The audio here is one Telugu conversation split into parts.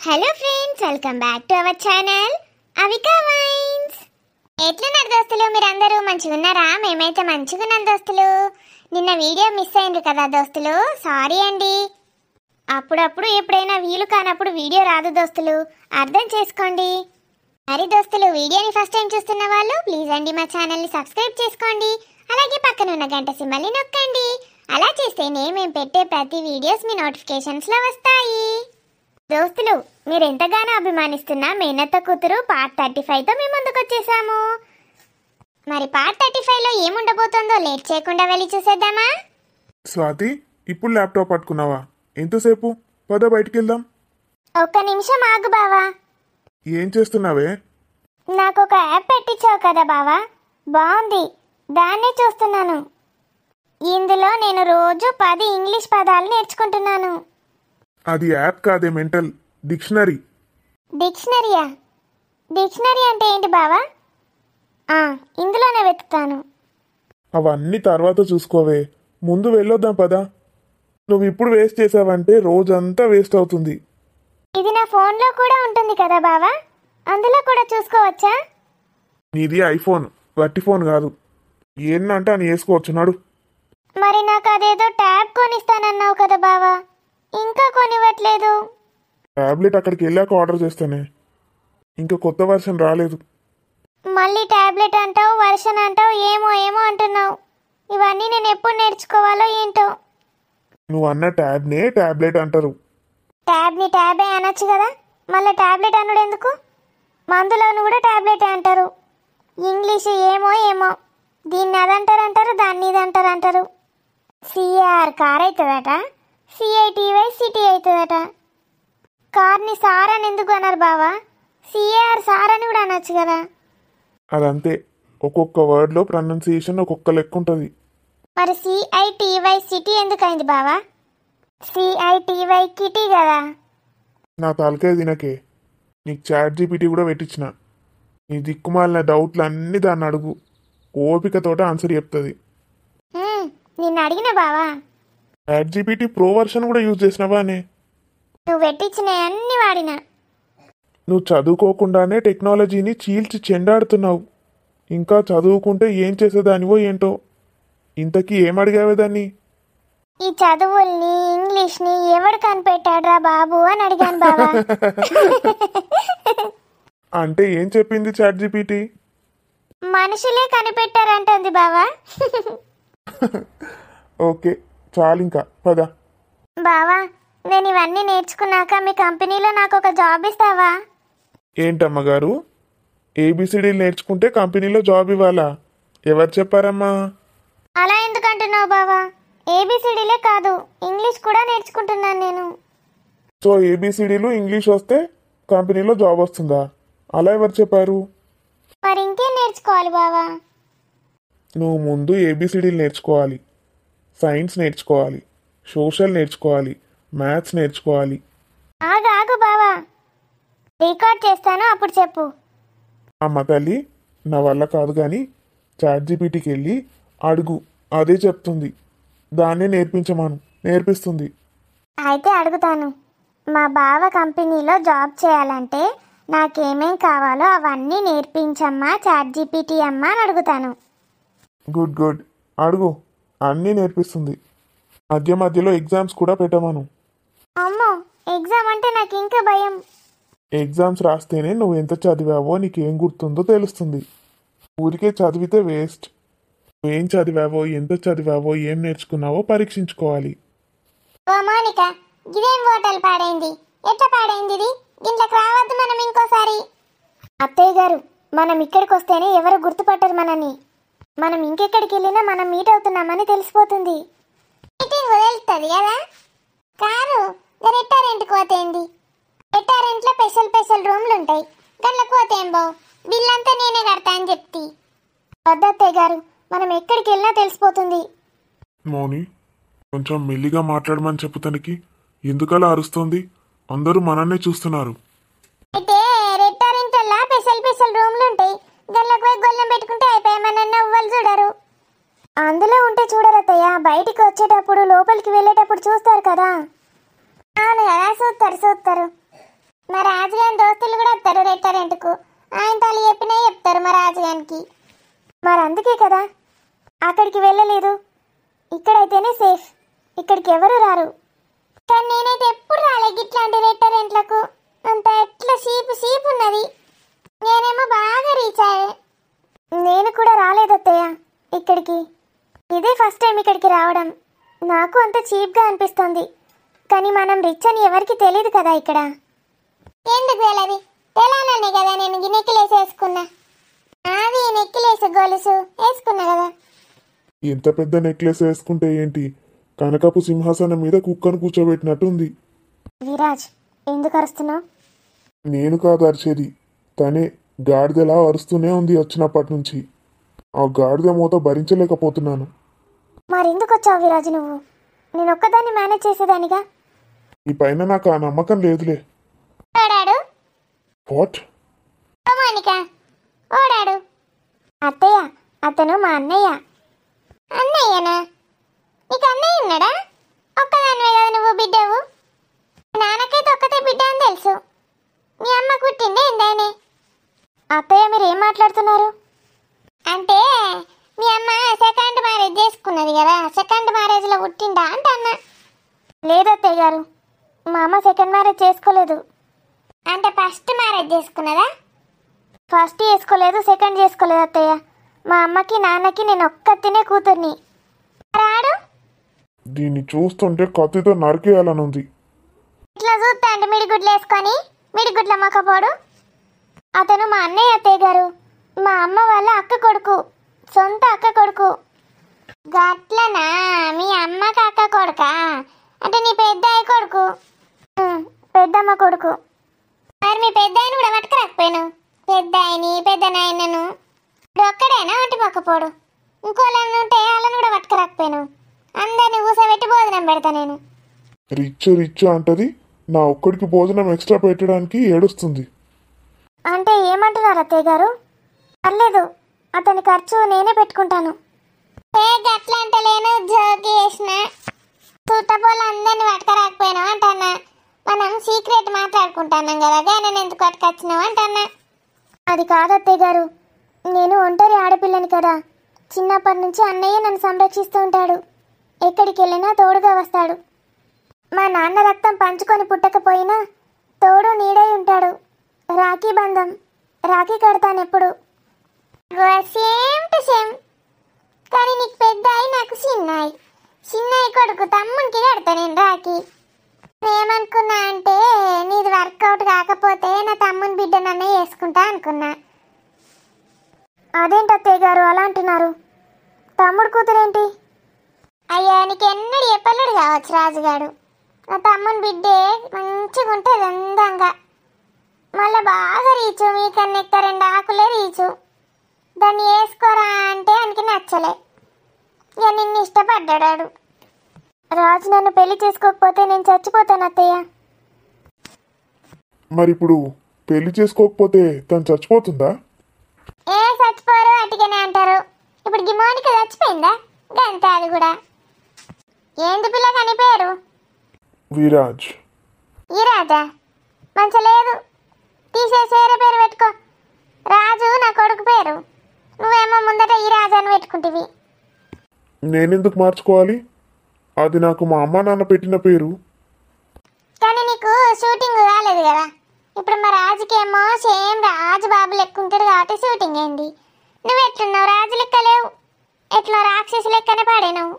Hello friends, welcome back to our channel Avika wines. ఎట్లున్నారు దోస్తులు? మీరందరూ మంచిగా ఉన్నారా? మేమైతే మంచిగా ఉన్నాం దోస్తులు. నిన్న వీడియో మిస్ అయింది కదా దోస్తులు, సారీ అండి. అప్పుడప్పుడు ఎప్పుడైనా వీలు కానప్పుడు వీడియో రాదు దోస్తులు, అర్థం చేసుకోండి. మరి దోస్తులు, వీడియోని ఫస్ట్ టైం చూస్తున్న వాళ్ళు ప్లీజ్ అండి మా ఛానల్ని సబ్స్క్రైబ్ చేసుకోండి. అలాగే పక్కన ఉన్న గంట సింబల్ని నొక్కండి. అలా చేస్తేనే మేము పెట్టే ప్రతి వీడియోస్ మీ నోటిఫికేషన్స్లో వస్తాయి. దోస్తులు, మీరు ఎంతగానో అభిమానిస్తున్న మేనత్త కూతురు పార్ట్ 35తో మేము ముందుకు వచ్చేసాము. మరి పార్ట్ 35లో ఏముండబోతుందో లేట్ చేయకుండా వెళ్ళి చూసేద్దామా? స్వాతి, ఇప్పుడు ల్యాప్టాప్ పట్టుకున్నావా? ఎంతసేపు? పద బయటికి వెళ్దాం. ఒక్క నిమిషం ఆగు బావా. ఏం చేస్తున్నావే? నాకు ఒక యాప్ పెట్టించావు కదా బావా, బాగుంది, దాన్నే చూస్తున్నాను. ఇందులో నేను రోజు 10 ఇంగ్లీష్ పదాలు నేర్చుకుంటున్నాను. అది యాప్ కాదే, మెంటల్, డిక్షనరీ. డిక్షనరీయా? డిక్షనరీ అంటే ఏంటి బావా? ఇందులోనే వెతుకుతాను. అవన్నీ తర్వాత చూసుకోవే, ముందు వెళ్ళొద్దాం పదా. నువ్వు ఇప్పుడు వేస్ట్ చేసావంటే రోజంతా వేస్ట్ అవుతుంది. ఇది నా ఫోన్లో కూడా ఉంటుంది కదా బావా, అందులో కూడా చూసుకోవచ్చా? నీది ఐఫోన్, వట్టి ఫోన్ కాదు. ఏంటంటే అని వేసుకోవచ్చు, నాడు. మరి నాకు అదేదో ట్యాబ్ కొనిస్తానన్నావు కదా బావా, ఇంకా కొనివ్వట్లేదు. టాబ్లెట్ అక్కడికి వెళ్ళాక ఆర్డర్ చేస్తానే, ఇంకా కొత్త వర్షన్ రాలేదు. మళ్ళీ టాబ్లెట్ అంటావు, వర్షన్ అంటావు, ఏమో ఏమో అంటున్నావు. ఇవన్నీ నేను ఎప్పుడు నేర్చుకోవాలో ఏంటో. నువ్వు అన్న ట్యాబ్నే టాబ్లెట్ అంటారు. ట్యాబ్ని ట్యాబే అనొచ్చు కదా, మళ్ళీ టాబ్లెట్ అనుడు ఎందుకు? మందులోను కూడా టాబ్లెటే అంటారు. ఇంగ్లీషు ఏమో ఏమో, దీన్ని అదంటారు, దాన్ని ఇదంటారు. సిఆర్ కార్ అవుతుందట, సిఐటివై సిటీ అవుతుందట. కార్ని సార్ అని ఎందుకు అన్నారు బావా? సిఆర్ సార్ అని కూడా అనొచ్చు కదా. అదంతే, ఒక్కొక్క వర్డ్లో ప్రొనౌన్సియేషన్ ఒక్కొక్క లెక్క ఉంటుంది. మరి సిఐటివై సిటీ ఎందుకు అయింది బావా? సిఐటివై కిటీ కదా. నా తలకాయ తినకే, నీకు చాట్ జీపీటీ కూడా పెట్టించిన. నీ దిక్కుమాలిన డౌట్లు అన్నీ దాన్ని అడుగు, ఓపికతోట ఆన్సర్ చెప్తుంది. నిన్ను అడిగిన బావా. చాట్ జీపీటీ ప్రో వర్షన్ కూడా యూజ్ చేసినావా అనే? నువ్వు పెట్టించిన అన్ని వాడినా. నువ్వు చదువుకోకుండానే టెక్నాలజీని చీల్చి చెండాడుతున్నావు. ఇంకా చదువుకుంటే ఏం చేసేదానివో ఏంటో. ఇంతకీ ఏం అడిగావే దాన్ని? ఈ చదువుల్ని ఇంగ్లీష్ని ఎవడు కనిపెట్టాడ్రా బాబు అని అడిగాను బావా. అంటే ఏం చెప్పింది చాట్ జీపీటీ? మనుషులే కనిపెట్టారంటుంది బావా. ఓకే, చాలు ఇంకా పద. బావా, నేను ఇవన్నీ నేర్చుకున్నాక మీ కంపెనీలో నాకు ఒక జాబ్ ఇస్తావా? ఏంటమ్మగారు, ఏబిసిడీలు నేర్చుకుంటే కంపెనీలో జాబ్ ఇవ్వాలా? ఎవరు చెప్పారమ్మా? అలా ఎందుకంటున్నావు బావా? ఏబిసిడీలే కాదు, ఇంగ్లీష్ కూడా నేర్చుకుంటున్నాను నేను. సో ఏబిసిడీలు ఇంగ్లీష్ వస్తే కంపెనీలో జాబ్ వస్తుందా? అలా ఎవరు చెప్పారు? మరి ఇంకేం నేర్చుకోవాలి బావా? నువ్వు ముందు ఏబిసిడీలు నేర్చుకోవాలి, సైన్స్ నేర్చుకోవాలి, సోషల్ నేర్చుకోవాలి, మ్యాథ్స్ నేర్చుకోవాలి. ఆగు బావా, రికార్డ్ చేస్తాను, అప్పుడు చెప్పు. అమ్మ తల్లి, నా వల్ల కాదు కానీ చాట్ జీపీటీకి వెళ్ళి అడుగు, అదే చెప్తుంది. దాన్నే నేర్పించమాను, నేర్పిస్తుంది. అయితే అడుగుతాను. మా బావ కంపెనీలో జాబ్ చేయాలంటే నాకేమేం కావాలో అవన్నీ నేర్పించమ్మా చాట్ జీపీటీ అమ్మా అని అడుగుతాను. గుడ్ గుడ్, అడుగు, అన్నీ నేర్పిస్తుంది. మధ్య మధ్యలో ఎగ్జామ్స్ కూడా పెట్టమను. అమ్మో, ఎగ్జామ్ అంటే నాకు ఇంకా భయం. ఎగ్జామ్స్ రాస్తేనే నువ్వు ఎంత చదివావో నీకేం గుర్తుందో తెలుస్తుంది. ఊరికే చదివితే వేస్ట్. నువ్వేం చదివావో, ఎంత చదివావో, ఏం నేర్చుకున్నావో పరీక్షించుకోవాలి. ఓ మౌనిక, ఇదేం హోటల్ పాడైంది? ఎట్లా పాడైంది ఇది? ఇంట్లోకి రావద్దు మనం ఇంకోసారి. అత్తయ్య గారు, మనం ఇక్కడికి వస్తేనే ఎవరు గుర్తుపట్టరు మనని. మనం ఇంకెక్కడికి వెళ్ళినా మనం మీట్ అవుతున్నామని తెలిసిపోతుంది. మీటింగ్ వదులుతుంది కదా. కారు రెస్టారెంట్కి పోతేంది? రెస్టారెంట్లో స్పెషల్ రూమ్లు ఉంటాయి, గట్లకు పోతేం బావు, బిల్లంతా నేనే కడతా అని చెప్తి. వద్దత్తయ్య గారు, మనం ఎక్కడికి వెళ్ళినా తెలిసిపోతుంది. మౌని, కొంచెం మెల్లిగా మాట్లాడమని చెప్పు తనకి. ఎందుకలా అరుస్తోంది? అందరూ మనన్నే చూస్తున్నారు. అయితే రెస్టారెంట్ల స్పెషల్ రూమ్లు ఉంటాయి, గల్లకు పోయి గొల్లెం పెట్టుకుంటే అయిపోయామన్న ఎవ్వరు చూడరు. అందులో ఉంటే చూడరత్తయ్య, బయటికి వచ్చేటప్పుడు లోపలికి వెళ్ళేటప్పుడు చూస్తారు కదా. అవును కదా, చూస్తారు. అందుకే కదా అక్కడికి వెళ్ళలేదు. ఇక్కడైతేనే సేఫ్, ఇక్కడికి ఎవరు రారు. కానీ నేనైతే ఎప్పుడు రాలే ఇట్లాంటి రెస్టారెంట్లకు. అంత ఎట్లా షీప్ ఉన్నది. నేనేమో బాగా రీచ్ అయ్యే. నేను కూడా రాలేదు అత్తయ్య ఇక్కడికి. ఇదే ఫస్ట్ టైం ఇక్కడికి రావడం. నాకు అంత చీప్గా అనిపిస్తుంది. కానీ మనం రిచ్ అని ఎవరికి తెలియదు కదా ఇక్కడ. ఎందుకు వెళ్ళది తెలాననే కదా నేను నెక్లెస్ వేసుకున్నా. అది నెక్లెస్ గొలుసు వేసుకున్నా కదా. ఎంత పెద్ద నెక్లెస్ వేసుకుంటే ఏంటి, కనకపు సింహాసనం మీద కుక్కను కూర్చోబెట్టినట్టుంది. విరాజ్ ఎందుకు అరుస్తున్నావు? నేను కాదు అరిచేది, తనే గాడిదలా అరుస్తూనే ఉంది వచ్చినప్పటి నుంచి. ఆ గాడిద మూత భరించలేకపోతున్నాను. మరెందుకు వచ్చావు విరాజ్ నువ్వు? నేను ఒక్కదాన్ని మేనేజ్ చేసేదానిగా. ఈ పైన నాకు ఆ నమ్మకం లేదులే. ఓడాడు వాట్? మోనిక ఓడాడు. అత్తయ్య అతను మా అన్నయ్య. అన్నయ్యనా? నీకు అన్నయ్య ఉన్నాడా? ఒక్కదానివే కదా నువ్వు బిడ్డవు. నాన్నకైతే ఒక్కతే బిడ్డ అని తెలుసు. మీ అమ్మ కుట్టిందే ఏందాయనే? అత్తయ్య మీరు ఏం మాట్లాడుతున్నారు? అంటే మీ అమ్మ సెకండ్ మ్యారేజ్ చేసుకున్నది కదా, సెకండ్ మ్యారేజ్లో పుట్టిండా అంటే అన్న. లేదు అత్తయ్య గారు, మా అమ్మ సెకండ్ మ్యారేజ్ చేసుకోలేదు. అంటే ఫస్ట్ మ్యారేజ్ చేసుకున్నదా? ఫస్ట్ చేసుకోలేదు, సెకండ్ చేసుకోలేదు అత్తయ్య. మా అమ్మకి నాన్నకి నేను ఒక్కతినే కూతుర్ని. రాడు దీన్ని చూస్తుంటే కత్తితో నరికేయాలనుంది. ఇట్లా చూస్తా అంటే మిడిగుడ్లు వేసుకొని మిడిగుడ్ల మొక్కపోడు. అతను మా అన్నయ్య అత్తయ్య గారు, మా అమ్మ వాళ్ళ అక్క కొడుకు, సొంత అక్క కొడుకు. గట్లనా? మీ అమ్మకి అక్క కొడుకా? అంటే నీ పెద్దాయి కొడుకు. పెద్దమ్మ కొడుకు. మరి మీ పెద్దాయిని కూడా పట్టుకురాకపోయాను. పెద్దాయిని పెద్ద నాయనను ఇప్పుడు ఒక్కడేనా అటు మొక్కపోడు? ఇంకోళ్ళని ఉంటే వాళ్ళని కూడా పట్టుకురాకపోయాను. అందరిని కూసబెట్టి భోజనం పెడతా నేను. రిచ్ అంటది, నా ఒక్కడికి భోజనం ఎక్స్ట్రా పెట్టడానికి ఏడుస్తుంది. అంటే ఏమంటున్నారు అత్తయ్య గారు? పర్లేదు, అతని ఖర్చు నేనే పెట్టుకుంటాను. గట్లా అంటలేను, జోకి వేసిన. చుట్టపోలు అందరిని పట్టుకరాకపోయినా అంటన్నా. మనం సీక్రెట్ మాట్లాడుకుంటున్నాం కదా, నేను ఎందుకు పట్టుకొచ్చినావు అంటన్నా. అది కాదు అత్తయ్య గారు, నేను ఒంటరి ఆడపిల్లని కదా. చిన్నప్పటి నుంచి అన్నయ్య నన్ను సంరక్షిస్తూ ఉంటాడు. ఎక్కడికి వెళ్ళినా తోడుగా వస్తాడు. మా నాన్న రక్తం పంచుకొని పుట్టకపోయినా తోడు నీడై ఉంటాడు. రాఖీ బంధం, రాఖీ కడతాను ఎప్పుడు. Same to same. కానీ నీకు పెద్దాయి, నాకు చిన్నాయి. చిన్నాయి కొడుకు తమ్మునికి కడతా నేను రాఖీ. ఏమనుకున్నా అంటే నీది వర్కౌట్ కాకపోతే నా తమ్ముని బిడ్డ నన్నే వేసుకుంటా అనుకున్నా. అదేంటి అత్తయ్య గారు అలా అంటున్నారు? తమ్ముడు కూతురేంటి? అయ్యా నీకు ఎన్నడు చెప్పలేడు కావచ్చు రాజుగాడు. నా తమ్ముని బిడ్డే మంచిగా ఉంటుంది అందంగా. మళ్ళీ బాగా రీచు, మీకన్నా ఎక్కువ 2 ఆకులే రీచు. దాన్ని వేసుకోరా అంటే ఆయనకి నచ్చలే. ఇక నిన్ను ఇష్టపడ్డాడు. రాజు నన్ను పెళ్లి చేసుకోకపోతే నేను చచ్చిపోతాను అత్తయ్య. మరి ఇప్పుడు పెళ్లి చేసుకోకపోతే తను చచ్చిపోతుందా? ఏ చచ్చిపోరు, అటుగానే అంటారు. ఇప్పుడు గిమోనిక చచ్చిపోయిందా? గంతే, అది కూడా. ఏంది పిల్ల కని పేరు? విరాజ్. ఈ రాజా మంచి లేదు, తీసేసి వేరే పేరు పెట్టుకో. రాజు నా కొడుకు పేరు, నువ్వేమో ముందట ఈ రాజు అని పెట్టుకుంటివి. నేనెందుకు మార్చుకోవాలి? అది నాకు మా అమ్మ నాన్న పెట్టిన పేరు. కానీ నీకు షూటింగ్ కాలేదు కదా. ఇప్పుడు మా రాజుకేమో సేమ్ రాజు బాబు లెక్క ఉంటాడు కాబట్టి షూటింగ్ అయింది. నువ్వు ఎట్లున్నావు? రాజు లెక్క లేవు, ఎట్లా రాక్షసి లెక్కనే పాడేనావు.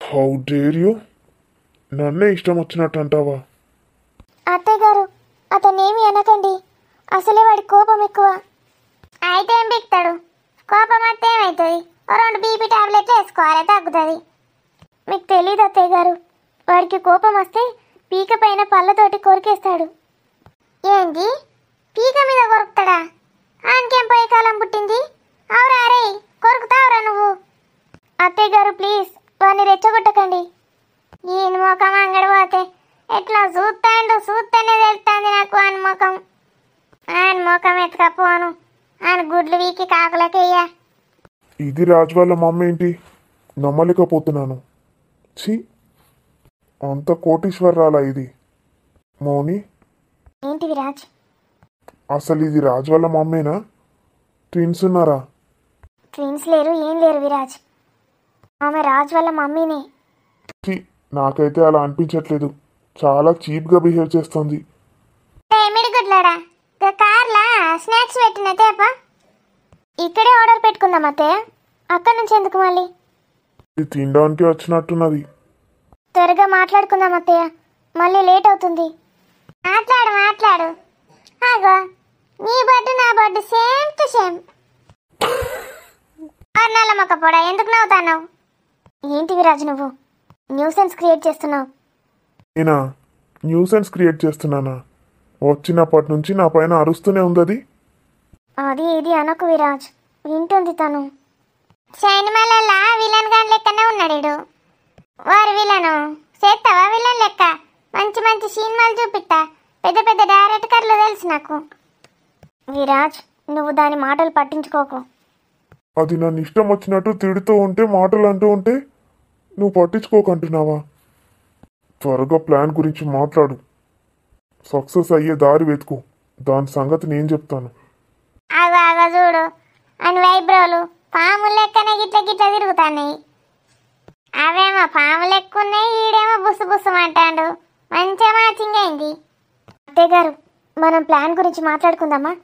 How dare you? నన్నే ఇష్టం వచ్చినట్టు అంటావా? అత్తయ్య గారు అతనేమి అనకండి, అసలే వాడి కోపం ఎక్కువ. అయితే ఏం బిక్తాడు? కోపం వస్తే ఏమవుతుంది? 2 బీపీ టాబ్లెట్లు వేసుకోవాలి, తగ్గుతుంది. మీకు తెలీదు అత్తయ్య గారు, వాడికి కోపం వస్తే పీక పైన పళ్ళతోటి కొరికేస్తాడు. ఏంటి పీక మీద కొరుకుతాడా? ఆయనకేం పోయే కాలం పుట్టింది? అవురా రే, కొరుకుతావురా నువ్వు? అత్తయ్య గారు ప్లీజ్ వాడిని రెచ్చగొట్టకండి. ఈయన ముఖం అంగడి పోతే ఎట్లా చూస్తేనే తెలుస్తుంది నాకు. ఆయన ముఖం ఎత్తుకపోను, ఆయన గుడ్లు వీకి కాకులకేయ్యా. ఇది రాజు వాళ్ళ మమ్మ ఏంటి? నమ్మలేకపోతున్నాను. ఛీ, అంత కోటీశ్వరరాలా ఇది? మౌని, ఏంటి విరాజ్? అసలు ఇది రాజు వాళ్ళ మమ్మేనా? ట్విన్స్ ఉన్నారా? ట్విన్స్ లేరు, ఏం లేరు విరాజ్. ఆమె రాజ్ వాళ్ళ మమ్మీనే. ఛీ, నాకైతే అలా అనిపించట్లేదు. చాలా చీప్గా బిహేవ్ చేస్తుంది. మిడిగుడ్లాడా కార్లా స్నాక్స్ పెట్టిన తేప. ఇక్కడే ఆర్డర్ పెట్టుకుందాం అత్తయ్య, అక్కడి నుంచి ఎందుకు మళ్ళీ? ఇది తినడానికి వచ్చినట్టున్నది. త్వరగా మాట్లాడుకుందాం అత్తయ్య, మళ్ళీ లేట్ అవుతుంది. మాట్లాడు మాట్లాడు. ఆగో, నీ బొడ్డు నా బొడ్డు సేమ్ టు సేమ్. నల్ల మొక్క పొడ, ఎందుకు నవ్వుతావు? ఏంటి విరాజ్ నువ్వు న్యూసెన్స్ క్రియేట్ చేస్తున్నావు? నేనా న్యూసెన్స్ క్రియేట్ చేస్తున్నానా? వచ్చినప్పటి నుంచి నా పైన అరుస్తూనే ఉంది అది. అది ఇది అనకు విరాజ్, వింటుంది తను. సినిమాలల్లా విలన్ గాని లెక్కనే ఉన్నాడు వారు. విలను చేస్తావా విలన్ లెక్క? మంచి మంచి సినిమాలు చూపిస్తా, పెద్ద పెద్ద డైరెక్టర్లు తెలుసు నాకు. విరాజ్, నువ్వు దాని మాటలు పట్టించుకోకు. అది నన్ను ఇష్టం వచ్చినట్టు తిడుతూ ఉంటే, మాటలు అంటూ ఉంటే నువ్వు పట్టించుకోకంటున్నావా? త్వరగా ప్లాన్ గురించి మాట్లాడు. సక్సెస్ అయ్యే దారి వెతుకు, దాని సంగతి నేను చెప్తాను. ఆగో ఆగో చూడు, అని వైబ్రోలు పాము లెక్కనే గిట్ల గిట్ల తిరుగుతాయి. అవేమో పాము లెక్క ఉన్నాయి, ఈడేమో బుస్సు బుస్సు అంటాడు. మంచిగా మ్యాచింగ్ అయింది. అత్తయ్య గారు, మనం ప్లాన్ గురించి మాట్లాడుకుందామా?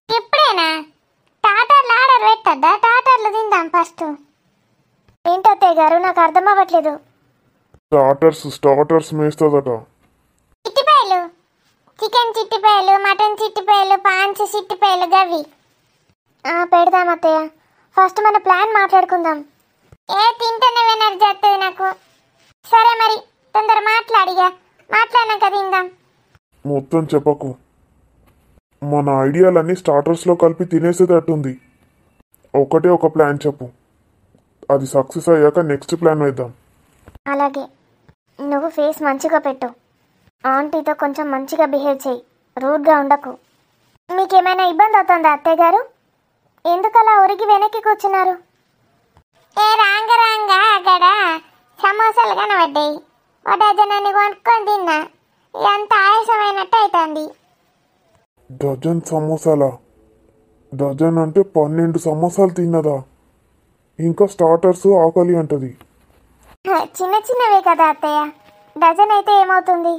ఇప్పుడేనా? టాటర్లు ఆర్డర్ పెట్టద్దా? టాటర్లు తిందాం ఫస్ట్. ఏంటి అత్తయ్య గారు, నాకు అర్థం అవ్వట్లేదు. స్టార్టర్స్ మేస్తుందట. చిట్టిపాయలు, చికెన్ చిట్టిపాయలు, మటన్ చిట్టిపాయలు, పాన్స్ చిట్టిపాయలు గవి పెడదాం అత్తయ్య. ఫస్ట్ మన ప్లాన్ మాట్లాడుకుందాం. తింటేనే ఎనర్జీ వస్తుంది నాకు. సరే మరి, తొందర మాట్లాడిగా, మాట్లాడినాక తిందాం. మొత్తం చెప్పకు. మన ఐడియాలన్నీ స్టార్టర్స్లో కలిపి తినేసేటట్టుంది. ఒకటే ఒక ప్లాన్ చెప్పు, అది సక్సెస్ అయ్యాక నెక్స్ట్ ప్లాన్ వేద్దాం. అలాగే, నువ్వు ఫేస్ మంచిగా పెట్టు. ఆంటీతో కొంచెం మంచిగా బిహేవ్ చేయి, రూడ్గా ఉండకు. మీకేమైనా ఇబ్బంది అవుతుందా అత్తయ్య గారు? ఎందుకలా ఒరిగి వెనక్కి కూర్చున్నారు? రాంగ రాంగ అక్కడ సమోసాలు కనబడ్డాయి, ఒక డజనాన్ని కొనుక్కొని తిన్నా. ఎంత ఆయాసమైనట్టు అవుతుంది. డజన్ సమోసాలా? డజన్ అంటే 12 సమోసాలు తిన్నదా? ఇంకా స్టార్టర్స్ ఆకలి అంటది. చిన్న చిన్నవే కదా అత్తయ్య, డజన్ అయితే ఏమవుతుంది?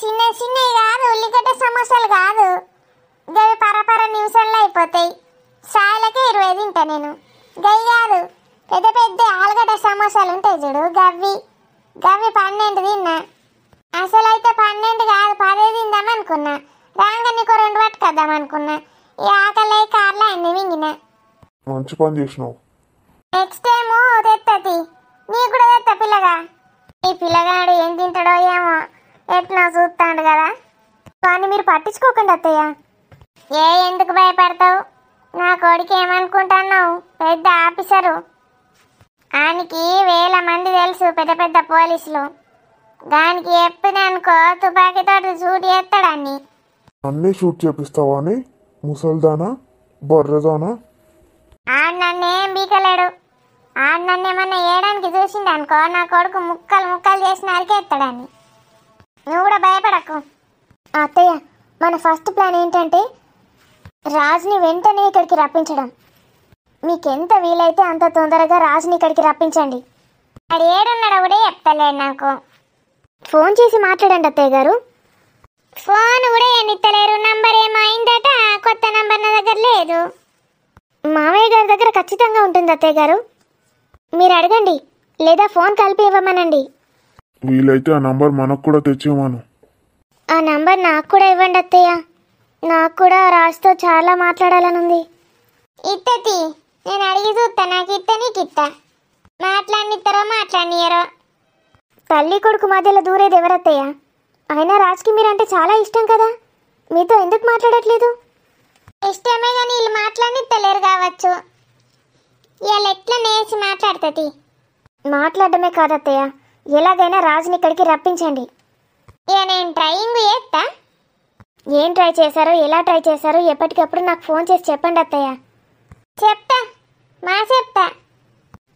చిన్న చిన్నవి కాదు, ఉల్లిగడ్డ సమోసాలు కాదు. గవి పరపర నిమిషాల్లో అయిపోతాయి. సాయలకే 20 తింటా నేను. గవి కాదు, పెద్ద పెద్ద ఆలుగడ్డ సమోసాలు ఉంటాయి చూడు, గవి గవి 12 తిన్నా. అసలు అయితే 12 కాదు, 10 తిందాం అనుకున్నా. రాగా నీకు 2 పట్టుకొద్దాం అనుకున్నా. ఈ ఆకలి కార్లో అన్ని మింగిన. మంచి పని చేసినావు. నెక్స్ట్ టైము తెత్తది, నీకు కూడా తెత్తా పిల్లగా. ఈ పిల్లగాడు ఏం తింటాడో ఏమో, ఎట్లా చూస్తాడు కదా. కానీ మీరు పట్టించుకోకండి అత్తయ్య. ఎందుకు భయపడతావు? నా కొడుకు ఏమనుకుంటున్నావు? పెద్ద ఆఫీసరు, ఆయనకి 1000 మంది తెలుసు, పెద్ద పెద్ద పోలీసులు. దానికి చెప్పిననుకో తుపాకీతో షూట్ చేస్తాడని. అన్నీ షూట్ చేపిస్తావా అని? ముసల్దానా, బర్రెదానా? ఆడు నన్నేం బీకలేడు. ఆడు నన్నేమన్నా వేయడానికి చూసిండనుకో, నా కొడుకు ముక్కలు ముక్కలు చేసి నరికేస్తాడని. నువ్వు కూడా భయపడకు. అత్తయ్య, మన ఫస్ట్ ప్లాన్ ఏంటంటే రాజ్ని వెంటనే ఇక్కడికి రప్పించడం. మీకెంత వీలైతే అంత తొందరగా రాజ్ని ఇక్కడికి రప్పించండి. వాడు ఏడున్నాడు కూడా చెప్తలేడు నాకు. ఫోన్ చేసి మాట్లాడండి అత్తయ్య గారు. ఫోన్ కూడా ఎన్నిత్తలేరు. నంబర్ ఏమో అయిందట, కొత్త నంబర్ నా దగ్గర లేదు. మామయ్య గారి దగ్గర ఖచ్చితంగా ఉంటుంది అత్తయ్య గారు, మీరు అడగండి, లేదా ఫోన్ కలిపి ఇవ్వమనండి. వీలైతే ఆ నంబర్ మనకు కూడా తెచ్చివ్వను. ఆ నంబర్ నాకు కూడా ఇవ్వండి అత్తయ్య, నాకు కూడా రాజుతో చాలా మాట్లాడాలనుంది. ఇత్తతి, నేను అడిగి చూస్తా. నాకు ఇత్త నీకు ఇత్తా. మాట్లాడినిస్తారో మాట్లాడినియరో. తల్లి కొడుకు మధ్యలో దూరేది ఎవరత్తయ్య? అయినా రాజ్కి మీరంటే చాలా ఇష్టం కదా, మీతో ఎందుకు మాట్లాడట్లేదు? ఇష్టమే కానీ వీళ్ళు మాట్లాడినిస్తలేరు కావచ్చు. వీళ్ళు ఎట్లా నేసి మాట్లాడుతుంది. మాట్లాడమే కాదత్తయ్య, ఎలాగైనా రాజుని ఇక్కడికి రప్పించండి. ఇక నేను ట్రైయింగ్ చేస్తా. ఏం ట్రై చేశారో, ఎలా ట్రై చేశారో ఎప్పటికప్పుడు నాకు ఫోన్ చేసి చెప్పండి అత్తయ్య. చెప్తా, చెప్తా.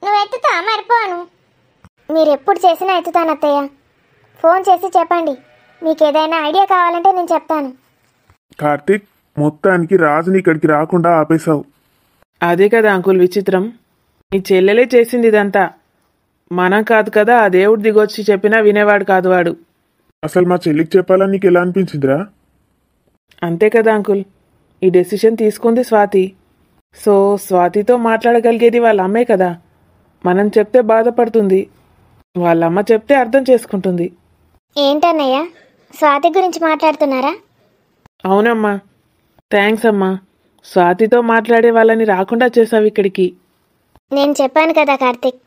నువ్వు ఎత్తుతావా మరి ఫోను? మీరు ఎప్పుడు చేసినా ఎత్తుతాను అత్తయ్య. ఫోన్ చేసి చెప్పండి, మీకు ఏదైనా ఐడియా కావాలంటే నేను చెప్తాను. కార్తీక్, మొత్తానికి రాజుని ఇక్కడికి రాకుండా ఆపేశావు. అదే కదా అంకుల్ విచిత్రం. నీ చెల్లెలే చేసింది ఇదంతా. మనం కాదు కదా, ఆ దేవుడు దిగొచ్చి చెప్పినా వినేవాడు కాదు వాడు. అసలు మా చెల్లికి చెప్పాలని నీకు ఎలా అనిపించిందిరా? అంతే కదా అంకుల్, ఈ డెసిషన్ తీసుకుంది స్వాతి. సో స్వాతితో మాట్లాడగలిగేది వాళ్ళ అమ్మే కదా. మనం చెప్తే బాధపడుతుంది, వాళ్ళమ్మ చెప్తే అర్థం చేసుకుంటుంది. ఏంటన్నయ్య, స్వాతి గురించి మాట్లాడుతున్నారా? అవునమ్మా, థ్యాంక్స్ అమ్మా. స్వాతితో మాట్లాడే వాళ్ళని రాకుండా చేసావు ఇక్కడికి. నేను చెప్పాను కదా కార్తిక్,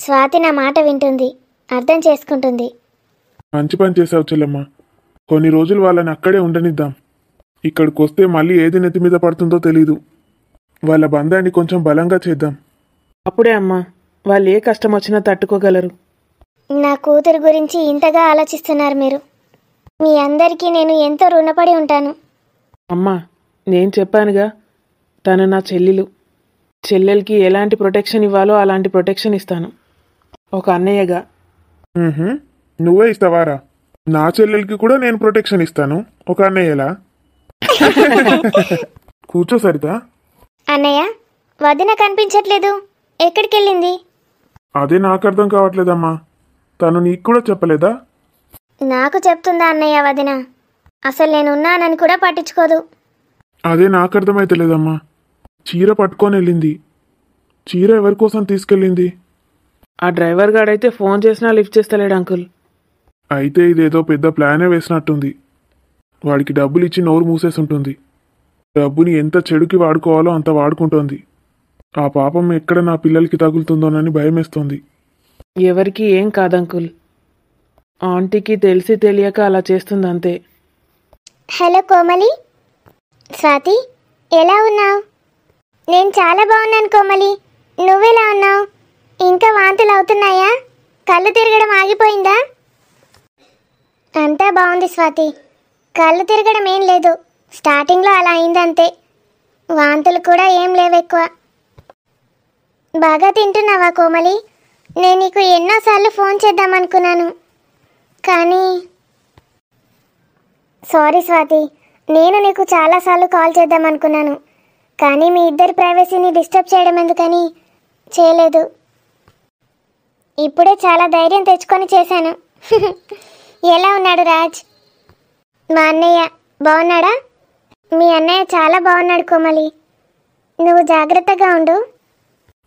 స్వాతి నా మాట వింటుంది, అర్థం చేసుకుంటుంది. మంచి పని చేసావు చెల్లెమ్మ. కొన్ని రోజులు వాళ్ళని అక్కడే ఉండనిద్దాం. ఇక్కడికి వస్తే మళ్ళీ ఏది నెత్తి మీద పడుతుందో తెలీదు. వాళ్ళ బంధాన్ని కొంచెం బలంగా చేద్దాం. అప్పుడే అమ్మా వాళ్ళు ఏ కష్టం వచ్చినా తట్టుకోగలరు. నా కూతురు గురించి ఇంతగా ఆలోచిస్తున్నారు మీరు. మీ అందరికీ నేను ఎంతో రుణపడి ఉంటాను. అమ్మా నేను చెప్పానుగా, తను నా చెల్లెలు. చెల్లెలకి ఎలాంటి ప్రొటెక్షన్ ఇవ్వాలో అలాంటి ప్రొటెక్షన్ ఇస్తాను, ఒక అన్నయ్యగా. నువ్వే ఇస్తావారా? నా చెల్లెలకి కూడా నేను ప్రొటెక్షన్ ఇస్తాను, ఒక అన్నయ్యలా. కూర్చో సరితా. అన్నయ్య, వదిన కనిపించట్లేదు, ఎక్కడికెళ్ళింది? అదే నాకు అర్థం కావట్లేదమ్మా. తను నీకు కూడా చెప్పలేదా? నాకు చెప్తుందా అన్నయ్య వదిన? అసలు నేనున్నానని కూడా పట్టించుకోదు. అదే నాకు అర్థమైతలేదమ్మా. చీర పట్టుకొని వెళ్ళింది. చీర ఎవరి కోసం తీసుకెళ్ళింది? ఆ డ్రైవర్ గాడైతే ఫోన్ చేసినా లిఫ్ట్ చేస్తలేడు అంకుల్. అయితే ఇదేదో పెద్ద ప్లానే వేసినట్టుంది. వాడికి డబ్బులు ఇచ్చి నోరు మూసేసి ఉంటుంది. డబ్బుని ఎంత చెడుకి వాడుకోవాలో అంత వాడుకుంటోంది. ఆ పాపం ఎక్కడ నా పిల్లలకి తగులుతుందోనని భయమేస్తోంది. ఎవరికి ఏం కాదంకుల్, ఆంటీకి తెలిసి తెలియక అలా చేస్తుంది అంతే. హలో కోమలి. స్వాతి, ఎలా ఉన్నావు? నేను చాలా బాగున్నాను కోమలి, నువ్వెలా ఉన్నావు? ఇంకా వాంతులు అవుతున్నాయా? కళ్ళు తిరగడం ఆగిపోయిందా? అంతా బాగుంది స్వాతి, కళ్ళు తిరగడం ఏం లేదు. స్టార్టింగ్లో అలా అయిందంతే. వాంతులు కూడా ఏం లేవు ఎక్కువ. బాగా తింటున్నావా కోమలి? నేను నీకు ఎన్నోసార్లు ఫోన్ చేద్దామనుకున్నాను కానీ సారీ స్వాతి, నేను నీకు చాలాసార్లు కాల్ చేద్దామనుకున్నాను కానీ మీ ఇద్దరి ప్రైవసీని డిస్టర్బ్ చేయడం ఎందుకని చేయలేదు. ఇప్పుడే చాలా ధైర్యం తెచ్చుకొని చేశాను. ఎలా ఉన్నాడు రాజ్? మా అన్నయ్య బాగున్నాడా? మీ అన్నయ్య చాలా బాగున్నాడు కోమలి, నువ్వు జాగ్రత్తగా ఉండు.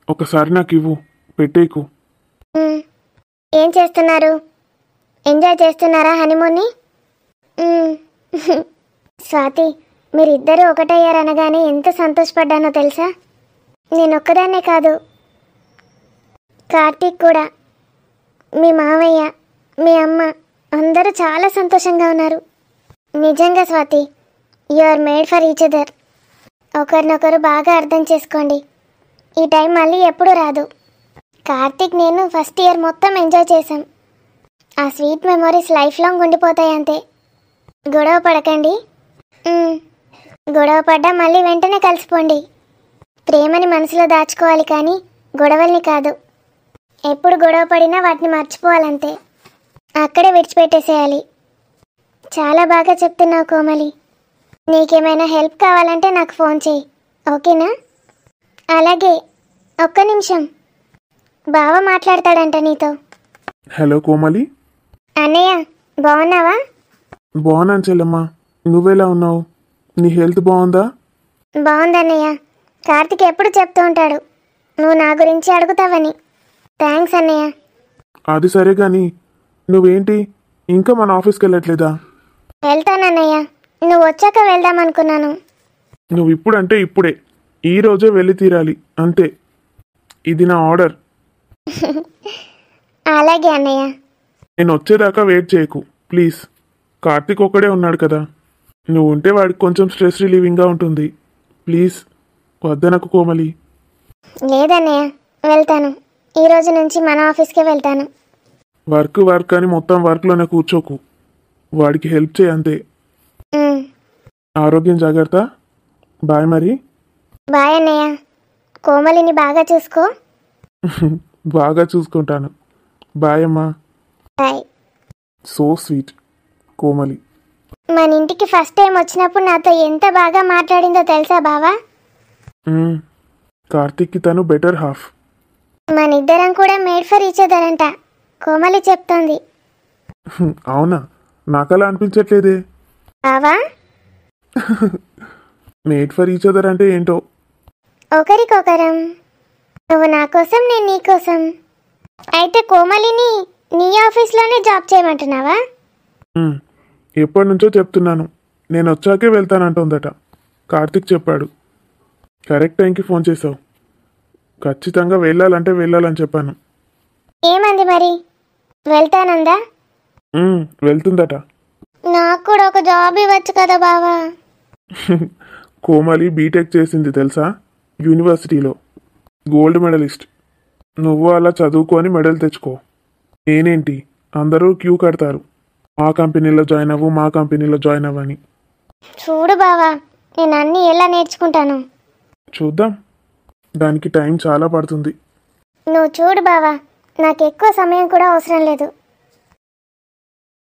ఒకసారి నాకు ఇవ్వు, పెట్టేకు. ఏం చేస్తున్నారు? ఎంజాయ్ చేస్తున్నారా హనీమూన్ని? స్వాతి, మీరిద్దరూ ఒకటయ్యారనగానే ఎంత సంతోషపడ్డానో తెలుసా? నేనొక్కదాన్నే కాదు, కార్తీక్ కూడా, మీ మావయ్య, మీ అమ్మ అందరూ చాలా సంతోషంగా ఉన్నారు. నిజంగా Swathi, you are made for each other. ఒకరినొకరు బాగా అర్థం చేసుకోండి. ఈ టైం మళ్ళీ ఎప్పుడు రాదు. కార్తీక్ నేను ఫస్ట్ ఇయర్ మొత్తం ఎంజాయ్ చేశాం. ఆ స్వీట్ మెమొరీస్ లైఫ్ లాంగ్ ఉండిపోతాయి అంతే. గొడవ పడకండి. గొడవ పడ్డా మళ్ళీ వెంటనే కలిసిపోండి. ప్రేమని మనసులో దాచుకోవాలి కానీ గొడవల్ని కాదు. ఎప్పుడు గొడవ పడినా వాటిని మర్చిపోవాలంతే, అక్కడే విడిచిపెట్టేసేయాలి. చాలా బాగా చెప్తున్నావు కోమలి. నీకేమైనా హెల్ప్ కావాలంటే నాకు ఫోన్ చేయి, ఓకేనా? అలాగే, ఒక్క నిమిషం, బావ మాట్లాడతాడంట నీతో. హలో కోమలి. అన్నయ్య బాగున్నావా? బాగున్నాను చెల్లెమ్మా, నువ్వెలా ఉన్నావు? నీ హెల్త్ బాగుందా? బాగుందన్నయ్య. కార్తిక్ ఎప్పుడు చెప్తూ ఉంటాడు నువ్వు నా గురించి అడుగుతావని. థ్యాంక్స్ అన్నయ్య. అది సరే కానీ నువ్వేంటి ఇంకా మన ఆఫీస్కి వెళ్ళట్లేదా? వెళ్తానన్నయ్య, నువ్వు వచ్చాక వెళ్దాం అనుకున్నాను. నువ్వు ఇప్పుడంటే ఇప్పుడే, ఈ రోజే వెళ్ళి తీరాలి అంతే. ఇది నా ఆర్డర్. అలాగే అన్నయ్య. నేను వచ్చేదాకా వెయిట్ చేయకు ప్లీజ్. కార్తీక్ ఒక్కడే ఉన్నాడు కదా, నువ్వు ఉంటే వాడికి కొంచెం స్ట్రెస్ రిలీవింగ్గా ఉంటుంది. ప్లీజ్ వద్దనకు కోమలి. లేదన్నయ్య, వెళ్తాను. ఈ రోజు నుంచి మన ఆఫీస్కే వెళ్తాను. వర్క్ అని మొత్తం వర్క్లోనే కూర్చోకు, వాడికి హెల్ప్ చేయి అంతే. ఆరోగ్యం జాగ్రత్త. బాయ్ మరి. బాయ్ అన్నయ్య. కోమలిని బాగా చూసుకో. బాగా చూసుకుంటాను. బాయ్ అమ్మా. బాయ్. So sweet Komali. మన ఇంటికి ఫస్ట్ టైం వచ్చినప్పుడు నాతో ఎంత బాగా మాట్లాడిందో తెలుసా బావా? కార్తిక్కి తను బెటర్ హాఫ్. మనిద్దరం కూడా మేడ్ ఫర్ ఈచ్ అదర్ అంట, కోమలి చెప్తోంది. అవునా? నాకలా అనిపించట్లేదే. బావా, మేడ్ ఫర్ ఈచ్ అదర్ అంటే ఏంటో. ఒకరికొకరం, నువ్వు నా కోసం నేను నీ కోసం. అయితే కోమలిని నీ ఆఫీస్లోనే జాబ్ చేయమంటున్నావా? ఎప్పటి నుంచో చెప్తున్నాను, నేను వచ్చాకే వెళ్తానంటుందట. కార్తిక్ చెప్పాడు. కరెక్ట్ టైంకి ఫోన్ చేసావు. ఖచ్చితంగా వెళ్ళాలంటే వెళ్ళాలని చెప్పాను. ఏమంది మరి? వెళ్తానందా? వెళ్తుందట. నాకు కూడా ఒక జాబ్ ఇవ్వచ్చు కదా బావా. కోమలి బీటెక్ చేసింది తెలుసా, యూనివర్సిటీలో. Gold medalist. నువ్వు అలా చదువుకొని మెడల్ తెచ్చుకో. నేనేంటి, అందరూ క్యూ కడతారు, మా కంపెనీలో జాయిన్ అవ్వు, మా కంపెనీలో జాయిన్ అవ్వని. చూడు బావా, నేను అన్నీ ఎలా నేర్చుకుంటాను. చూద్దాం, దానికి టైం చాలా పడుతుంది. నువ్వు చూడు బావా, నాకు ఎక్కువ సమయం కూడా అవసరం లేదు.